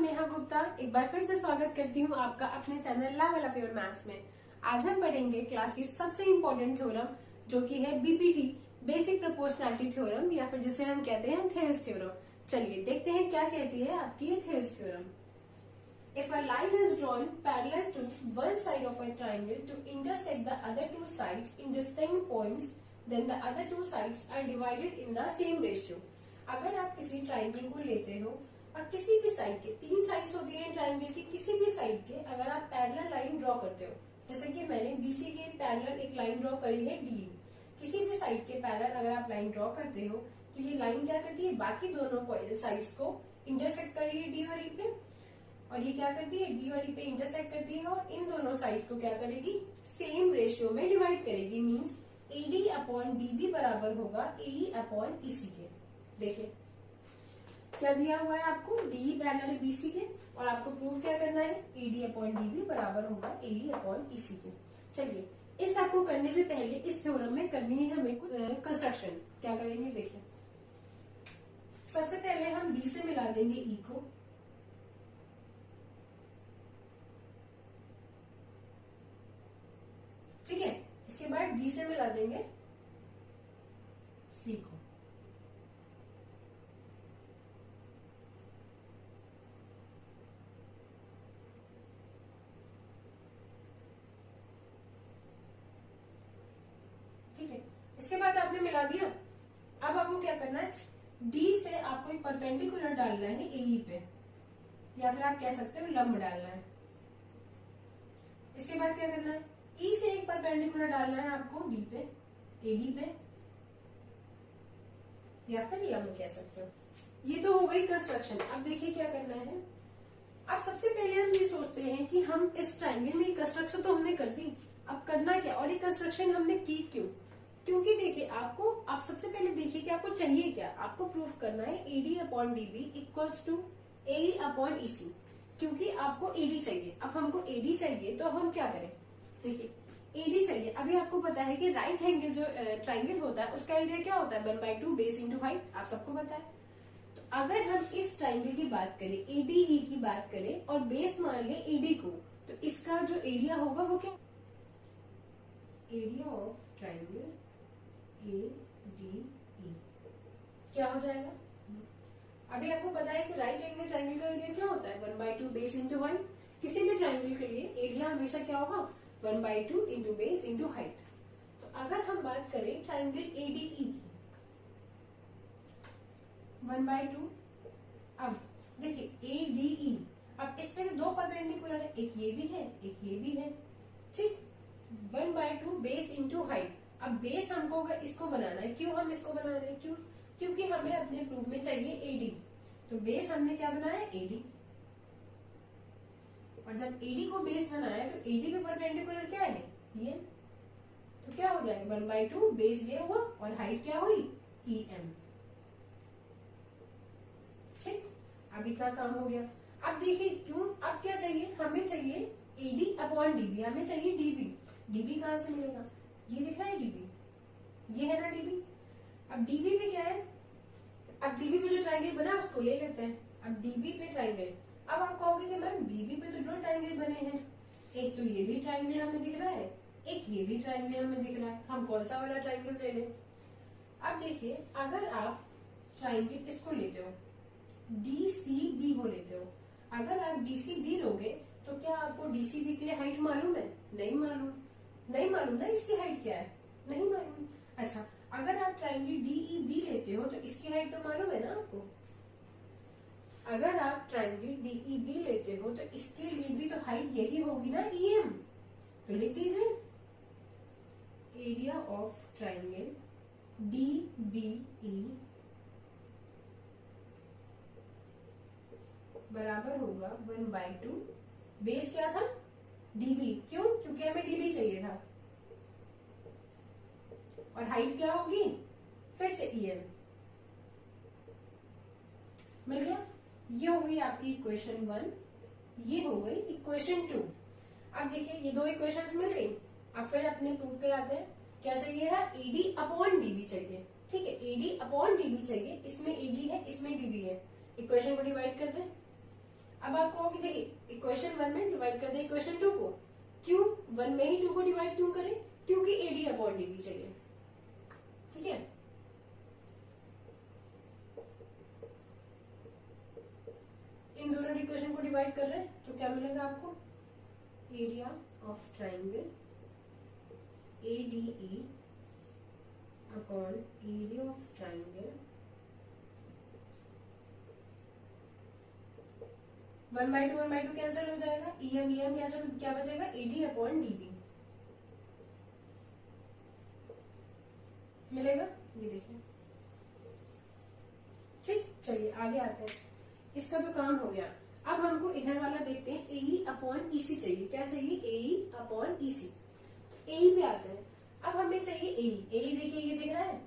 नेहा गुप्ता एक बार फिर से स्वागत करती हूँ आपका अपने channel level up your maths में। आज हम पढ़ेंगे क्लास की सबसे इम्पोर्टेंट थ्योरम जो कि है बीपीटी बेसिक प्रोपोर्शनैलिटी थ्योरम या फिर जिसे हम कहते हैं थेल्स थ्योरम। चलिए देखते हैं क्या कहती है आपकी ये Thales theorem. If a line is drawn parallel to one side of a triangle to intersect the other two sides in distinct points, then the other two sides are divided in the same ratio. अगर आप किसी triangle को लेते हो और किसी भी side के तीन साइड्स होती हैं ट्राइंगल की, किसी भी साइड के अगर आप पैरेलल लाइन ड्रॉ करते हो, जैसे कि मैंने बीसी के पैरेलल एक लाइन ड्रॉ करी है डी, किसी भी साइड के पैरेलल अगर आप लाइन ड्रॉ करते हो तो ये लाइन क्या करती है, बाकी दोनों साइड्स को इंटरसेक्ट कर रही है डी और ई पे, और ये क्या करती है डी और ई पे इंटरसेक्ट करती है और इन दोनों साइड्स को क्या करेगी, सेम रेशियो में डिवाइड करेगी। मींस एडी अपॉन डीबी बराबर होगा एई अपॉन ईसी के। देखिए क्या दिया हुआ है आपको, डी पैरेलल है बीसी के और आपको प्रूव क्या करना है, एडी अपॉन डीबी बराबर होगा एई अपॉन ईसी के। चलिए इस आपको करने से पहले इस थ्योरम में करनी है हमें कुछ कंस्ट्रक्शन। क्या करेंगे देखिए, सबसे पहले हम बी से मिला देंगे ई को, ठीक है। इसके बाद डी से मिला देंगे सी को, ठीक है। इसके बाद आपने मिला दिया। अब आपको क्या करना है, डी से आपको एक परपेंडिकुलर डालना है एई पे, या फिर आप कह सकते हो लंब डालना है। इसके बाद क्या करना है, ई से एक परपेंडिकुलर डालना है आपको डी पे, एडी पे, या फिर लंब कह सकते हो। ये तो हो गई कंस्ट्रक्शन। अब देखिए क्या करना है। अब सबसे पहले हम ये सोचते हैं कि हम इस ट्राइंगल में कंस्ट्रक्शन तो हमने कर दी, अब करना क्या, और ये कंस्ट्रक्शन हमने की क्यों। क्योंकि देखिए आपको, आप सबसे पहले देखिए कि आपको चाहिए क्या, आपको प्रूफ करना है AD upon DB equals to A upon EC, क्योंकि आपको एडी चाहिए। अब हमको एडी चाहिए तो हम क्या करें, देखिए एडी चाहिए। अभी आपको पता है कि राइट एंगल जो ट्राइंगल होता है उसका एरिया क्या होता है, 1/2 बेस इंटू हाइट, आप सबको पता है। तो अगर हम इस ट्राइंगल की बात करें, एडीई की बात करें और बेस मान ले एडी को, तो इसका जो एरिया होगा वो क्या, area of triangle A D E क्या हो जाएगा। अभी आपको पता है कि राइट एंगल ट्राइंगल का एरिया क्या होता है, 1/2 बेस इंटू हाइट। किसी भी ट्राइंगल के लिए एरिया हमेशा क्या होगा, 1/2 इंटू बेस इंटू हाइट। तो अगर हम बात करें ट्राइंगल एडीई की, 1/2, अब देखिए एडीई, अब इस पे दो परपेंडिकुलर है, एक ये भी है एक ये भी है, ठीक। 1/2 बेस इंटू हाइट। अब बेस हमको अगर इसको बनाना है, क्यों हम इसको बना रहे हैं, क्यों, क्योंकि हमें अपने प्रूफ में चाहिए एडी, तो बेस हमने क्या बनाया एडी, और जब एडी को बेस बनाया तो एडी पे परपेंडिकुलर क्या है ये, तो क्या हो जाएगा 1/2 बेस ये हुआ और हाइट क्या हुई ई एम, ठीक। अब इतना काम हो गया। अब देखिए क्यों, अब क्या चाहिए, हमें चाहिए एडी अपॉन डीबी, हमें चाहिए डीबी। डीबी कहां से मिलेगा, ये दिख रहा है डीबी, ये है ना डीबी। अब डीबी पे क्या है, अब डीबी पे जो ट्राइंगल बना उसको ले लेते हैं। अब डीबी पे ट्राइंगल, अब आप कहोगे कि मैम डीबी पे तो दो ट्राइंगल बने हैं, एक तो ये भी ट्राइंगल हमें दिख रहा है, एक ये भी ट्राइंगल हमें दिख रहा है, हम कौन सा वाला ट्राइंगल ले लें। अब देखिए अगर आप ट्राइंगल इसको लेते हो, डीसीबी को लेते हो, अगर आप डीसीबी लोगे तो क्या आपको डीसीबी के लिए हाइट मालूम है, नहीं मालूम, नहीं मालूम ना इसकी हाइट क्या है, नहीं मालूम। अच्छा अगर आप ट्राइंगल डीईबी लेते हो तो इसकी हाइट तो मालूम है ना आपको। अगर आप ट्राइंगल डीईबी लेते हो तो इसके लिए भी तो हाइट यही होगी ना ईएम, तो लिख दीजिए एरिया ऑफ ट्राइंगल डीबीई बराबर होगा 1/2 बेस क्या था डीबी, क्यों, क्योंकि हमें डीबी चाहिए था, और हाइट क्या होगी फिर से ईएम, मिल गया। ये हो गई आपकी इक्वेशन 1, ये हो गई इक्वेशन 2। अब देखिए ये दो इक्वेशंस मिल गई। अब फिर अपने प्रूफ पे आते हैं, क्या चाहिए था, एडी अपॉन डीबी चाहिए, ठीक है, एडी अपॉन डीबी चाहिए, इसमें एडी है इसमें डीबी है, इक्वेशन को डिवाइड कर दें। अब आप कहोगे देखिए इक्वेशन 1 में डिवाइड कर दे इक्वेशन 2 को, क्यों 1 में ही 2 को डिवाइड क्यों करें, क्योंकि एडी अपॉन डीबी चाहिए, ठीक है। इन दोनों इक्वेशन को डिवाइड कर रहे हैं तो क्या मिलेगा आपको, area of triangle ADE upon area of triangle 1/2 cancel हो जाएगा, EM कैंसिल, क्या बचेगा AD अपॉन DB मिलेगा, ये देखिए। ठीक, चलिए आगे आते हैं, इसका तो काम हो गया। अब हमको इधर वाला देखते हैं, AE अपॉन EC चाहिए, क्या चाहिए AE अपॉन EC। तो AE पे आते हैं, अब हमें चाहिए AE देखिए ये दिख रहा है,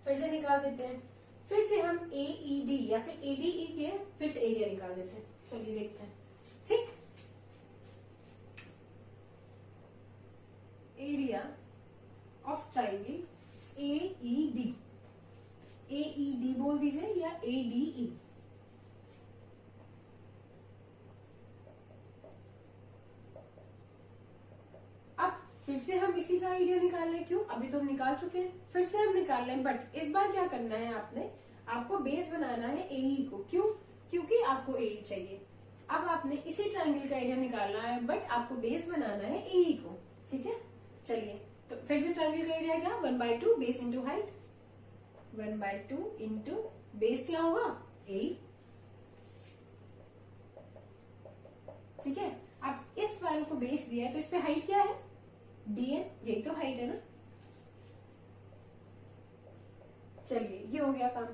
फिर से निकाल देते हैं, फिर से हम AED या फिर ADE के फिर से एरिया निकाल देते हैं, चलिए देखते हैं। ठीक, एरिया ऑफ ट्राइंगल AED बोल दीजिए या ADE। अब फिर से हम इसी का एरिया निकाल रहे हैं, क्यों, अभी तो हम निकाल चुके हैं, फिर से हम निकाल रहे हैं, बट इस बार क्या करना है आपको बेस बनाना है AE को, क्यों, क्योंकि आपको AE चाहिए। अब आपने इसी ट्राइंगल का एरिया निकालना है, बट आपको बेस बनाना है AE को, ठीक है। चलिए तो फिर से ट्राइंगल का एरिया क्या, 1/2 base into height, 1/2 into base क्या होगा AE, ठीक है। अब इस वाले को बेस दिया है तो इस पे हाइट क्या है DN, यही तो हाइट है ना। चलिए ये हो गया काम।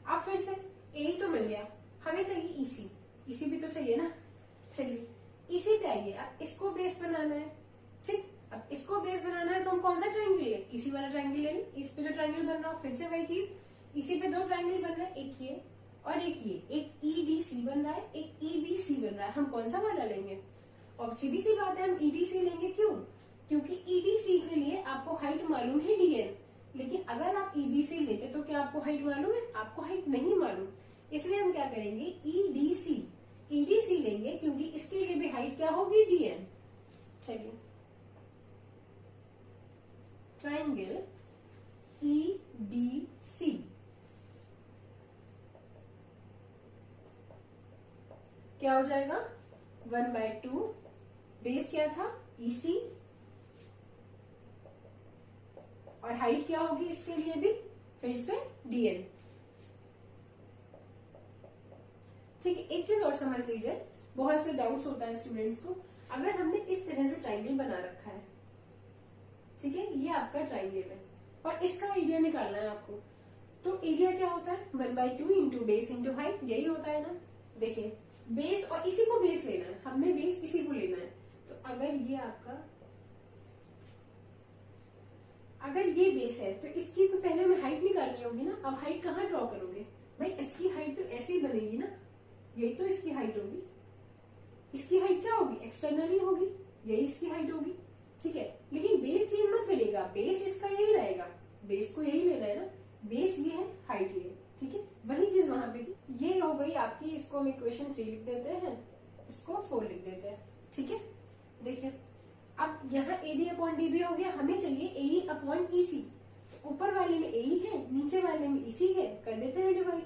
अब फिर से AE तो मिल गया, हमें चाहिए EC भी तो चाहिए ना। चलिए EC पे आइए, अब इसको बेस बनाना है, ठीक। अब इसको बेस बनाना है तो हम कौन सा ट्राइंगल ले, इसी वाला ट्राइंगल ले, इस पे जो ट्राइंगल बन रहा हो, फिर से वही चीज, इसी पे 2 ट्राइंगल बन रहा है, एक ये और एक ये, एक EDC बन रहा है, एक EBC बन रहा है, हम कौन सा वाला लेंगे। और सीधी सी बात है हम EDC लेंगे, क्यों, क्योंकि EDC के लिए आपको हाइट मालूम है DN, लेकिन अगर आप EBC लेते तो क्या आपको हाइट मालूम है, आपको हाइट नहीं मालूम, इसलिए हम क्या करेंगे EDC लेंगे, क्योंकि इसके लिए भी हाइट क्या होगी DN। चलिए ट्राइंगल EDC क्या हो जाएगा, 1/2 बेस क्या था EC, और हाइट क्या होगी इसके लिए भी फिर से DN। ठीक है, एक चीज और समझ लीजिए, बहुत से डाउट्स होता है स्टूडेंट्स को, अगर हमने इस तरह से ट्राइंगल बना रखा है, ठीक है, ये आपका ट्राइंगल है और इसका एरिया निकालना है आपको, तो एरिया क्या होता है 1/2 इंटू बेस इंटू हाइट, यही होता है ना। देखिए बेस और इसी को बेस लेना है, हमने बेस इसी को लेना है, तो अगर ये बेस है तो इसकी तो पहले हमें हाइट निकालनी होगी ना। अब हाइट कहाँ ड्रॉ करोगे भाई, इसकी हाइट तो ऐसे ही बनेगी ना, यही तो इसकी हाइट होगी, इसकी हाइट क्या होगी एक्सटर्नली होगी, यही इसकी हाइट होगी, ठीक है। लेकिन बेस चेंज मत करिएगा, बेस इसका यही रहेगा, बेस को यही लेना है ना, बेस ये है हाइट ये, ठीक है, वही चीज वहां पे थी। ये हो गई आपकी, इसको हम इक्वेशन 3 लिख देते हैं, इसको 4 लिख देते हैं, ठीक है। देखिए अब यहाँ AD अपॉन DB हो गया, हमें चाहिए AE अपॉन EC, ऊपर वाले में AE है, नीचे वाले में EC है, कर देते हैं डिवाइड,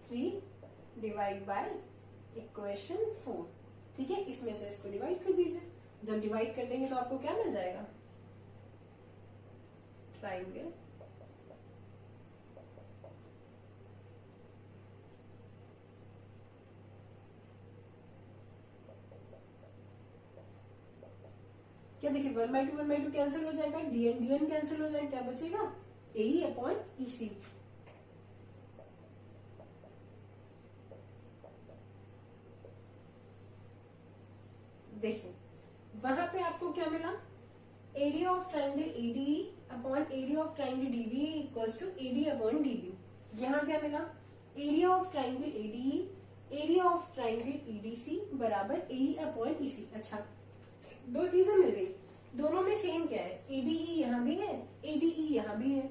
3 डिवाइड बाय इक्वेशन 4, ठीक है। इसमें से इसको डिवाइड कर दीजिए, जब डिवाइड कर देंगे तो आपको क्या मिल जाएगा, ट्राइंगल क्या, देखिए 1/2 कैंसिल हो जाएगा, DN कैंसिल हो जाएगा, क्या बचेगा AE अपॉन EC। देखिए वहां पे आपको क्या मिला, area of triangle ADE upon area of triangle DBE equals to AD upon DB। यहाँ क्या मिला, area of triangle ADE area of triangle EDC बराबर AE अपॉन EC। अच्छा, 2 चीजें मिल गई, दोनों में सेम क्या है, ADE यहाँ भी है, ADE यहाँ भी है,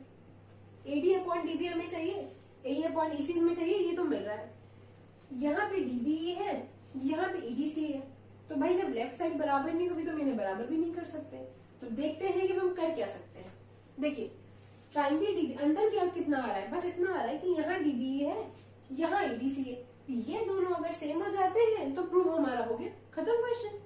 AD अपॉन DB हमें चाहिए, AE अपॉन EC में चाहिए, ये तो मिल रहा है। यहाँ पे डीबीई है, यहाँ पे ईडीसी है। तो भाई जब लेफ्ट साइड बराबर नहीं होगी तो मैंने बराबर भी नहीं कर सकते। तो देखते हैं कि हम कर क्या सकते हैं। देखिए ट्राइंगल डीबी अंदर क्या कितना आ रहा है, बस इतना आ रहा है कि यहाँ डीबीई है, यहाँ ईडीसी है। ये दोनों अगर सेम हो जाते हैं तो प्रूव हमारा हो गया, खत्म क्वेश्चन।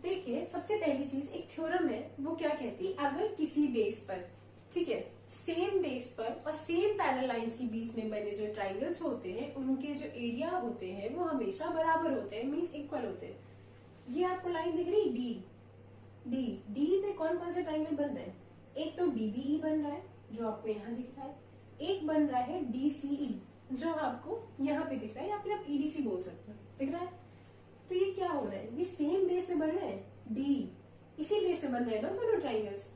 देखिए सबसे पहली चीज एक थ्योरम है, वो क्या कहती है, अगर किसी बेस पर, ठीक है, सेम बेस पर और सेम पैरेलल लाइंस के बीच में बने जो ट्राइंगल्स होते हैं उनके जो एरिया होते हैं वो हमेशा बराबर होते हैं, मींस इक्वल होते हैं। ये आपको लाइन दिख रही है डी, डी डी में कौन कौन से ट्राइंगल बन रहे हैं, एक तो डीबीई बन रहा है जो आपको यहाँ दिख रहा है, एक बन रहा है डीसीई जो आपको यहाँ पे दिख रहा है, या फिर आप ईडीसी बोल सकते हो, दिख रहा है। तो ये क्या हो रहा है, ये सेम बेस पे बन रहे हैं, डी इसी बेस पे बन रहे हैं ना दोनों ट्राइंगल्स।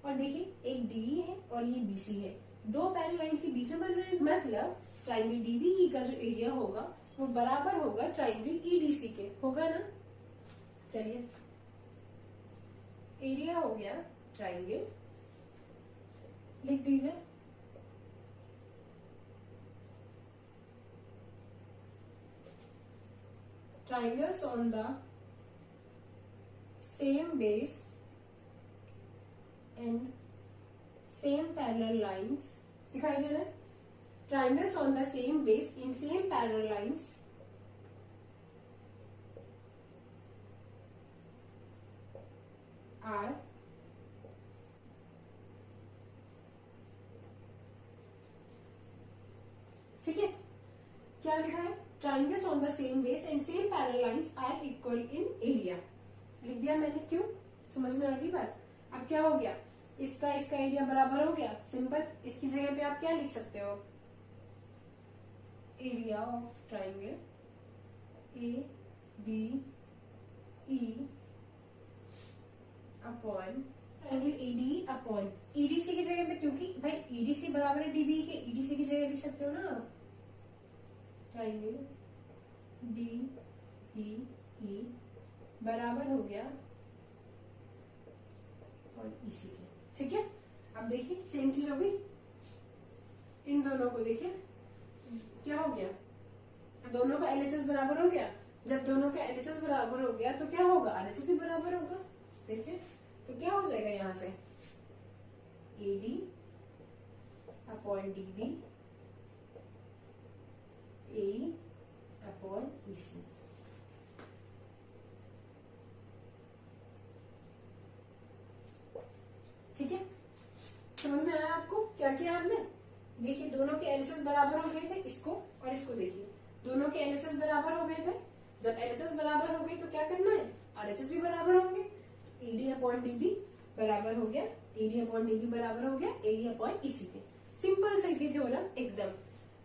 और देखिए एक डी है और ये बीसी है, दो पैरेलल लाइंस के बीच में बन रहे हैं, मतलब ट्राइंगल डीबीई का जो एरिया होगा वो बराबर होगा ट्राइंगल ईडीसी के, होगा ना। चलिए एरिया हो गया ट्राइंगल, लिख दीजिए triangles on the same base and same parallel lines, दिखाई दे रहा है, triangles on the same base in same parallel lines are ठीक है, क्या लिखा है, triangles on the same base and same parallel lines are equal in area, लिख दिया मैंने, क्यों, समझ में आ गई बात। अब क्या हो गया, इसका एरिया बराबर हो गया, सिंपल, इसकी जगह पे आप क्या लिख सकते हो, area of triangle A B E upon triangle AD upon EDC की जगह पे, क्योंकि भाई ईडीसी बराबर है डीबी के, ईडीसी की जगह लिख सकते हो ना, ट्राइंगल डी ई ई बराबर हो गया और इसी के, ठीक है। अब देखिए सेम चीज हो गई, इन दोनों को देखिए क्या हो गया, दोनों का एलएचएस बराबर हो गया। जब दोनों का एलएचएस बराबर हो गया तो क्या होगा, आरएचएस भी बराबर होगा। देखिए तो क्या हो जाएगा यहाँ से, एडी अपॉन डीबी ए अपॉन ईसी, ठीक है। समझ में आया आपको क्या किया हमने, देखिए दोनों के एलएचएस बराबर हो गए थे, इसको और इसको देखिए दोनों के एलएचएस बराबर हो गए थे। जब एलएचएस बराबर हो गए तो क्या करना है, आरएचएस भी बराबर होंगे, एडी अपॉन डीबी बराबर हो गया, एडी अपॉन डीबी बराबर हो गया एई अपॉन ईसी के। सिंपल सी थी थ्योरम एकदम,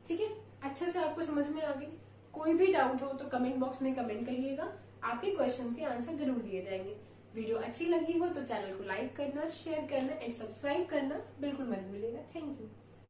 ठीक है। अच्छे से आपको समझ में आ गई। कोई भी डाउट हो तो कमेंट बॉक्स में कमेंट करिएगा, आपके क्वेश्चंस के आंसर जरूर दिए जाएंगे। वीडियो अच्छी लगी हो तो चैनल को लाइक करना, शेयर करना एंड सब्सक्राइब करना बिल्कुल मत भूलिएगा। Thank you.